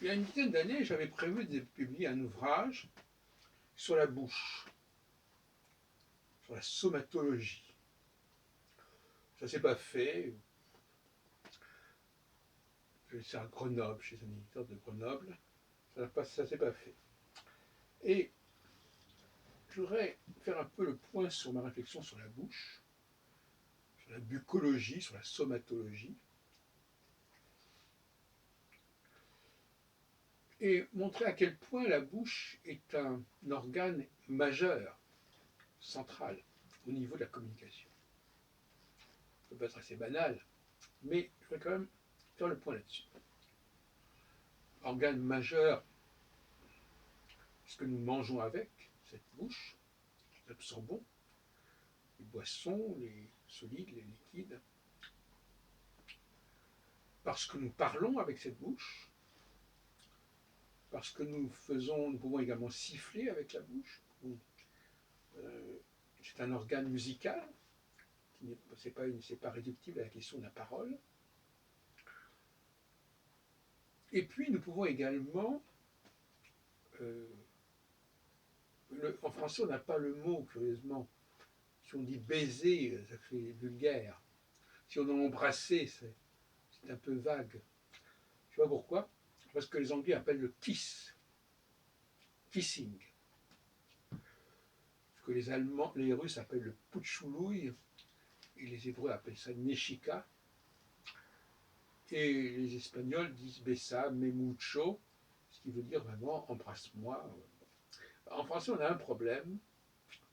Il y a une dizaine d'années, j'avais prévu de publier un ouvrage sur la bouche, sur la somatologie. Ça ne s'est pas fait. C'est à Grenoble, chez un éditeur de Grenoble. Ça ne s'est pas fait. Et je voudrais faire un peu le point sur ma réflexion sur la bouche, sur la bucologie, sur la somatologie, et montrer à quel point la bouche est un organe majeur, central, au niveau de la communication. Ça peut être assez banal, mais je voudrais quand même faire le point là-dessus. Organe majeur, ce que nous mangeons avec cette bouche, nous absorbons les boissons, les solides, les liquides, parce que nous parlons avec cette bouche, parce que nous pouvons également siffler avec la bouche. C'est un organe musical, c'est pas réductible à la question de la parole. Et puis nous pouvons également, en français on n'a pas le mot curieusement, si on dit baiser, ça fait vulgaire. Si on a embrassé, c'est un peu vague. Tu vois pourquoi? Parce que les Anglais appellent le kiss, kissing. Ce que les Russes appellent le putchoulouï, et les Hébreux appellent ça neshika. Et les Espagnols disent besa, me mucho, ce qui veut dire vraiment embrasse-moi. En français, on a un problème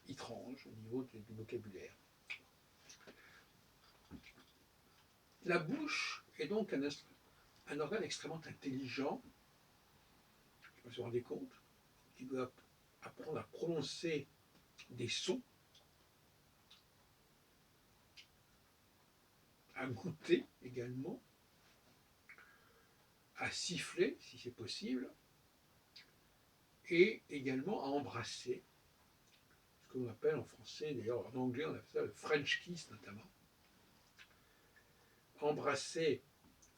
étrange au niveau du vocabulaire. La bouche est donc un organe extrêmement intelligent, je me suis rendu compte, qui doit apprendre à prononcer des sons, à goûter également, à siffler si c'est possible, et également à embrasser, ce que l'on appelle en français, d'ailleurs en anglais on appelle ça le French kiss notamment. Embrasser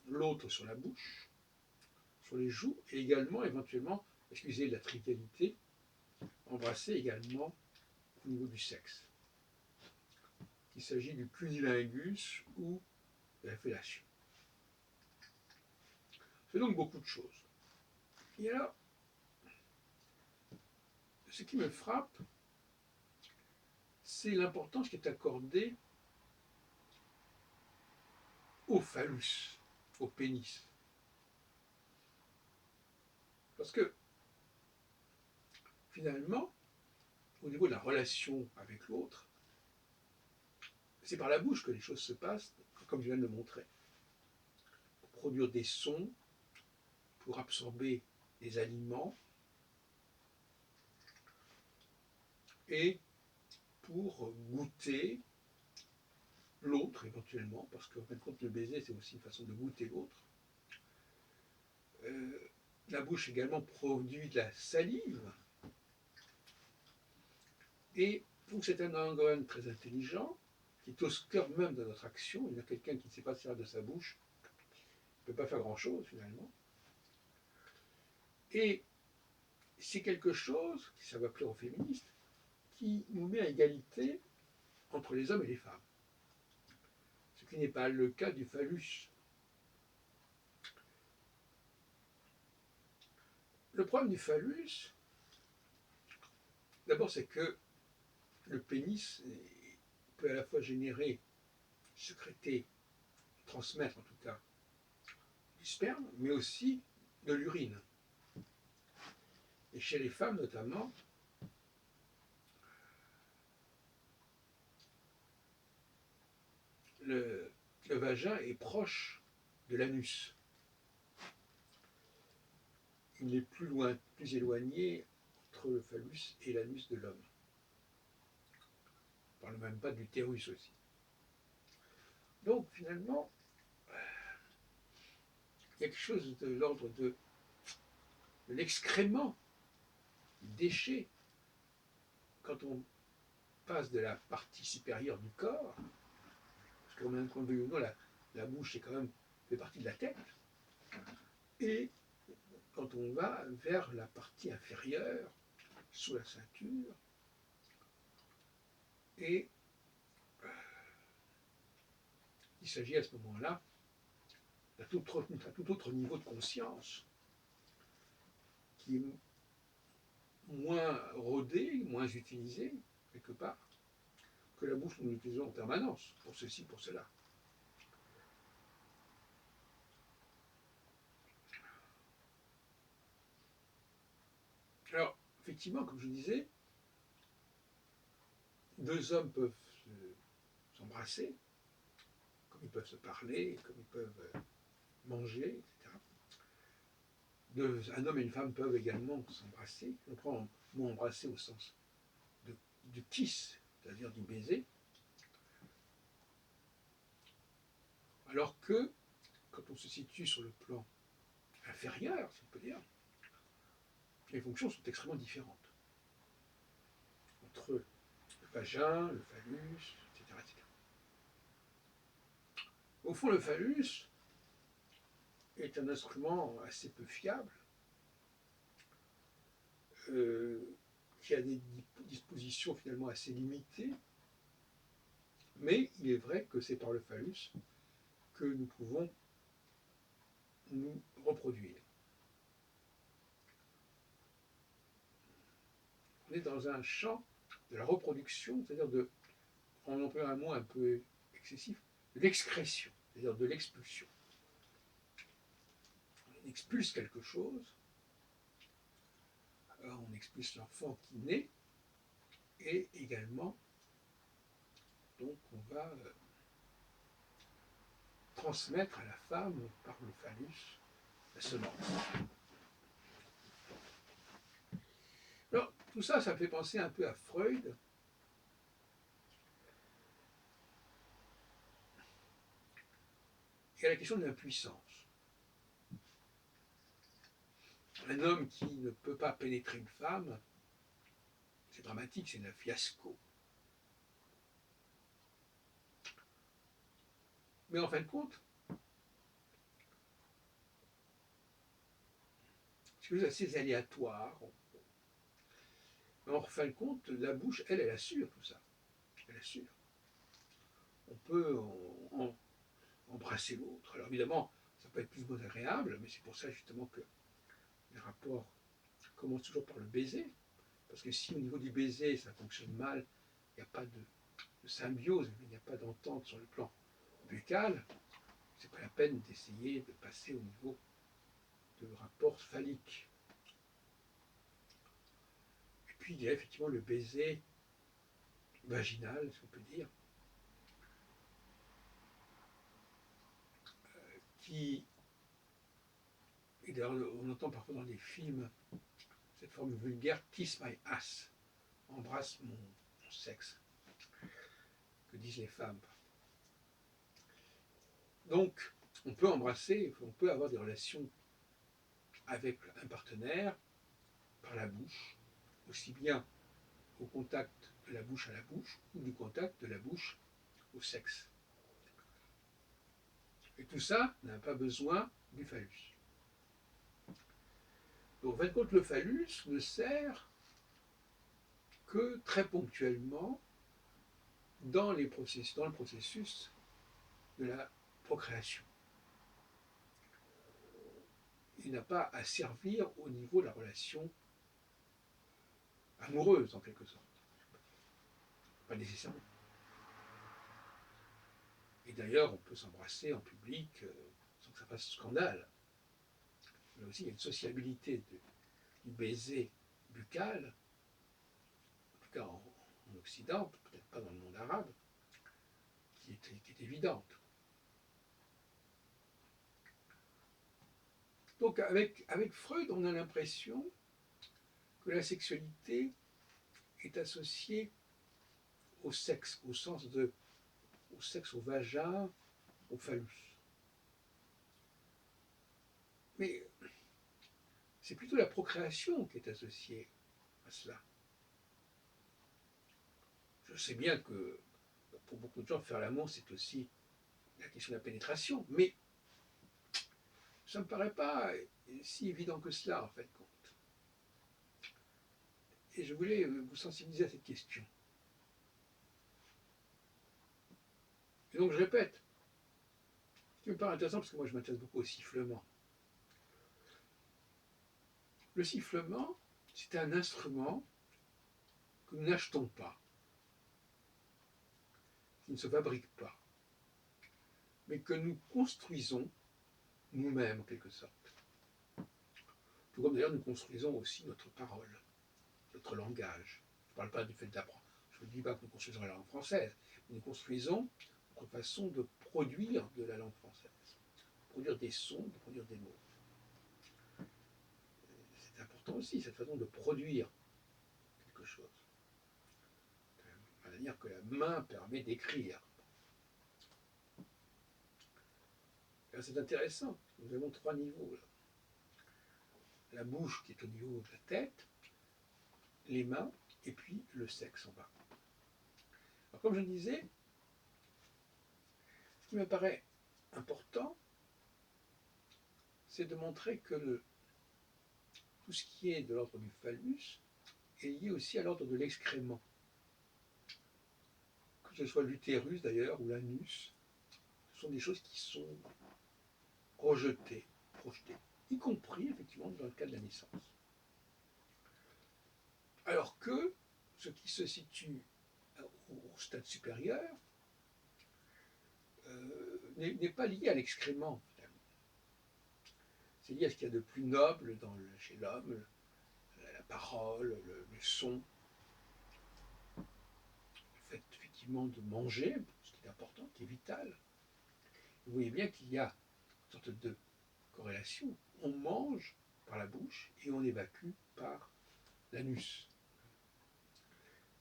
l'autre sur la bouche, sur les joues, et également éventuellement, excusez la trivialité, embrasser également au niveau du sexe. Il s'agit du cunnilingus ou de la fellation. C'est donc beaucoup de choses. Et alors, ce qui me frappe, c'est l'importance qui est accordée au phallus, au pénis. Parce que, finalement, au niveau de la relation avec l'autre, c'est par la bouche que les choses se passent, comme je viens de le montrer. Pour produire des sons, pour absorber des aliments, et pour goûter l'autre éventuellement, parce qu'en fin de compte, le baiser, c'est aussi une façon de goûter l'autre. La bouche également produit de la salive, et donc c'est un organe très intelligent, qui est au cœur même de notre action. Il y a quelqu'un qui ne sait pas se servir de sa bouche, il ne peut pas faire grand-chose finalement. Et c'est quelque chose, ça va plaire aux féministes, qui nous met à égalité entre les hommes et les femmes. Ce qui n'est pas le cas du phallus. Le problème du phallus, d'abord, c'est que le pénis peut à la fois générer, sécréter, transmettre en tout cas, du sperme, mais aussi de l'urine. Et chez les femmes notamment, le vagin est proche de l'anus. Il est plus éloigné entre le phallus et l'anus de l'homme. On ne parle même pas de l'utérus aussi. Donc finalement, il y a quelque chose de l'ordre de l'excrément, du déchet, quand on passe de la partie supérieure du corps, parce qu'on veut ou non, la bouche est quand même fait partie de la tête, et quand on va vers la partie inférieure, sous la ceinture, et il s'agit à ce moment-là d'un tout autre niveau de conscience qui est moins rodé, moins utilisé, quelque part, que la bouche que nous utilisons en permanence, pour ceci, pour cela. Alors, effectivement, comme je disais, deux hommes peuvent s'embrasser, comme ils peuvent se parler, comme ils peuvent manger, etc. Un homme et une femme peuvent également s'embrasser. On prend le mot embrasser au sens de kiss, c'est-à-dire du baiser. Alors que, quand on se situe sur le plan inférieur, si on peut dire, les fonctions sont extrêmement différentes. Entre le vagin, le phallus, etc., etc. Au fond, le phallus est un instrument assez peu fiable, qui a des dispositions finalement assez limitées, mais il est vrai que c'est par le phallus que nous pouvons nous reproduire. On est dans un champ de la reproduction, c'est-à-dire on emploie un mot un peu excessif, de l'excrétion, c'est-à-dire de l'expulsion. On expulse quelque chose, on expulse l'enfant qui naît, et également, donc, on va transmettre à la femme, par le phallus, la semence. Alors, tout ça, ça me fait penser un peu à Freud, et à la question de l'impuissance. Un homme qui ne peut pas pénétrer une femme, c'est dramatique, c'est un fiasco. Mais en fin de compte, c'est quelque chose d'assez aléatoire. Mais en fin de compte, la bouche, elle assure tout ça. Elle assure. On peut embrasser l'autre. Alors évidemment, ça peut être plus ou moins agréable, mais c'est pour ça justement que les rapports commencent toujours par le baiser. Parce que si au niveau du baiser, ça fonctionne mal, il n'y a pas de symbiose, il n'y a pas d'entente sur le plan buccal, c'est pas la peine d'essayer de passer au niveau de rapport phallique. Et puis il y a effectivement le baiser vaginal, si on peut dire, qui, et d'ailleurs on entend parfois dans les films cette forme vulgaire, kiss my ass, embrasse mon sexe, que disent les femmes. Donc, on peut embrasser, on peut avoir des relations avec un partenaire par la bouche, aussi bien au contact de la bouche à la bouche ou du contact de la bouche au sexe. Et tout ça n'a pas besoin du phallus. Donc, en fin de compte, le phallus ne sert que très ponctuellement dans le processus de la procréation. Il n'a pas à servir au niveau de la relation amoureuse, en quelque sorte. Pas nécessairement. Et d'ailleurs, on peut s'embrasser en public sans que ça fasse scandale. Là aussi, il y a une sociabilité du baiser buccal, en tout cas en Occident, peut-être pas dans le monde arabe, qui est évidente. Donc avec Freud, on a l'impression que la sexualité est associée au sexe, au sens au sexe, au vagin, au phallus. Mais c'est plutôt la procréation qui est associée à cela. Je sais bien que pour beaucoup de gens, faire l'amour, c'est aussi la question de la pénétration, mais ça ne me paraît pas si évident que cela, en fait, compte. Et je voulais vous sensibiliser à cette question. Et donc, je répète, ce qui me paraît intéressant, parce que moi, je m'intéresse beaucoup au sifflement. Le sifflement, c'est un instrument que nous n'achetons pas, qui ne se fabrique pas, mais que nous construisons nous-mêmes, en quelque sorte. Tout comme d'ailleurs nous construisons aussi notre parole, notre langage. Je ne parle pas du fait d'apprendre. Je ne dis pas que nous construisons la langue française, mais nous construisons notre façon de produire de la langue française, de produire des sons, de produire des mots. C'est important aussi, cette façon de produire quelque chose. De la manière que la main permet d'écrire. C'est intéressant, nous avons 3 niveaux. Là. La bouche qui est au niveau de la tête, les mains, et puis le sexe en bas. Alors, comme je disais, ce qui me paraît important, c'est de montrer que tout ce qui est de l'ordre du phallus est lié aussi à l'ordre de l'excrément. Que ce soit l'utérus d'ailleurs ou l'anus, ce sont des choses qui sont rejetées, projetées, y compris effectivement dans le cas de la naissance. Alors que ce qui se situe au stade supérieur n'est pas lié à l'excrément, finalement. C'est lié à ce qu'il y a de plus noble chez l'homme, la parole, le son, le fait effectivement de manger, ce qui est important, qui est vital. Vous voyez bien qu'il y a une sorte de corrélation. On mange par la bouche et on évacue par l'anus.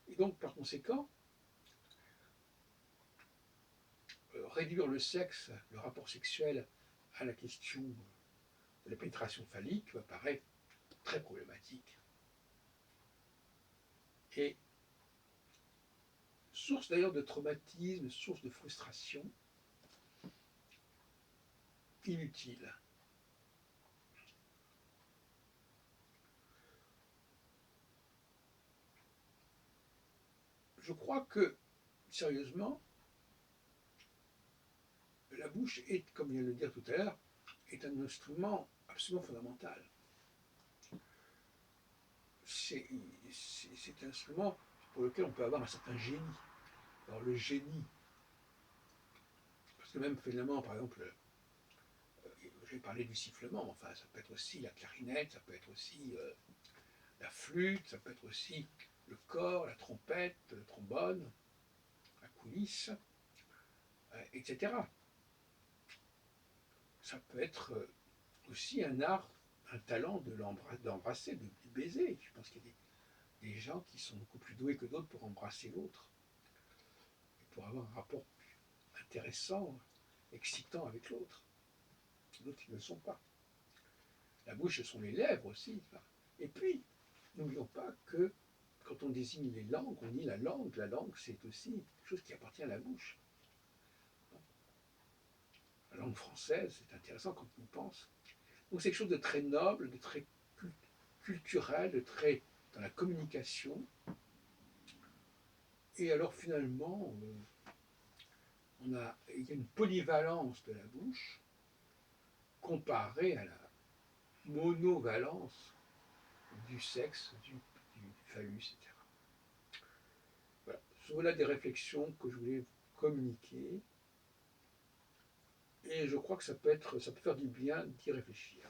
Et donc, par conséquent, réduire le sexe, le rapport sexuel à la question de la pénétration phallique me paraît très problématique. Et source d'ailleurs de traumatisme, source de frustration, inutile. Je crois que, sérieusement, la bouche est, comme je viens de le dire tout à l'heure, est un instrument absolument fondamental. C'est un instrument pour lequel on peut avoir un certain génie. Alors le génie, parce que même finalement, par exemple, j'ai parlé du sifflement, mais enfin ça peut être aussi la clarinette, ça peut être aussi la flûte, ça peut être aussi le cor, la trompette, le trombone, la coulisse, etc. Ça peut être aussi un art, un talent d'embrasser, de baiser. Je pense qu'il y a des gens qui sont beaucoup plus doués que d'autres pour embrasser l'autre, et pour avoir un rapport intéressant, excitant avec l'autre. D'autres qui ne le sont pas. La bouche, ce sont les lèvres aussi. Et puis, n'oublions pas que quand on désigne les langues, on dit la langue c'est aussi quelque chose qui appartient à la bouche. La langue française, c'est intéressant quand on pense. Donc c'est quelque chose de très noble, de très culturel, de très dans la communication. Et alors finalement, il y a une polyvalence de la bouche comparée à la monovalence du sexe, du phallus, etc. Voilà des réflexions que je voulais vous communiquer. Et je crois que ça peut faire du bien d'y réfléchir.